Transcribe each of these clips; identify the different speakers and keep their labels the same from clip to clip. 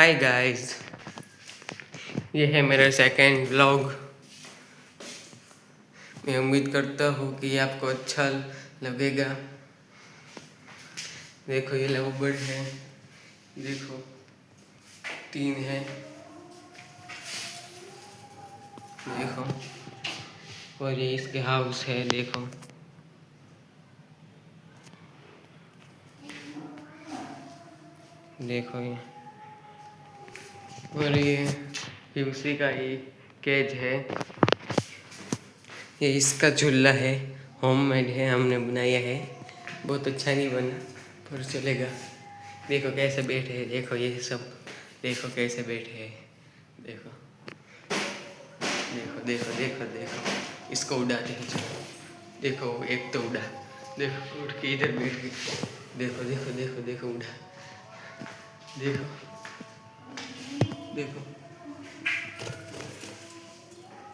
Speaker 1: Hi guys, ये है मेरा सेकंड व्लॉग। मैं उम्मीद करता हूँ कि आपको अच्छा लगेगा। देखो ये लव बर्ड है, देखो 3 है, देखो। और ये इसके हाउस है, देखो। देखो ये, और ये उसी का ये केज है। ये इसका झूला है, होममेड है, हमने बनाया है। बहुत अच्छा नहीं बना पर चलेगा। देखो कैसे बैठे हैं, देखो ये सब, देखो कैसे बैठे हैं, देखो देखो देखो देखो देखो। इसको उड़ाते हैं, चलो। देखो एक तो उड़ा, देखो उड़ के इधर बैठ गई। देखो देखो देखो देखो उड़ा, देखो देखो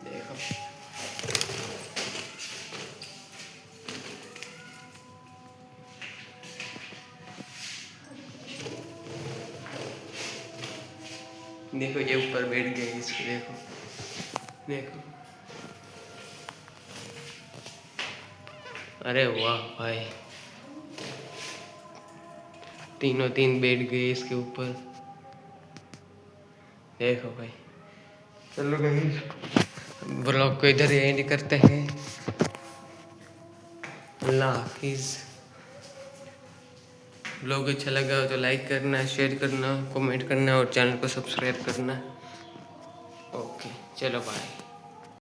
Speaker 1: देखो। देखो ये ऊपर बैठ गए, इसको देखो देखो। अरे वाह भाई, तीनों तीन बैठ गए इसके ऊपर, देखो भाई। चलो गाइस, ब्लॉग को इधर ही एंड करते हैं। अल्लाह हाफिज़। ब्लॉग अच्छा लगा हो तो लाइक करना, शेयर करना, कमेंट करना और चैनल को सब्सक्राइब करना। ओके चलो बाय।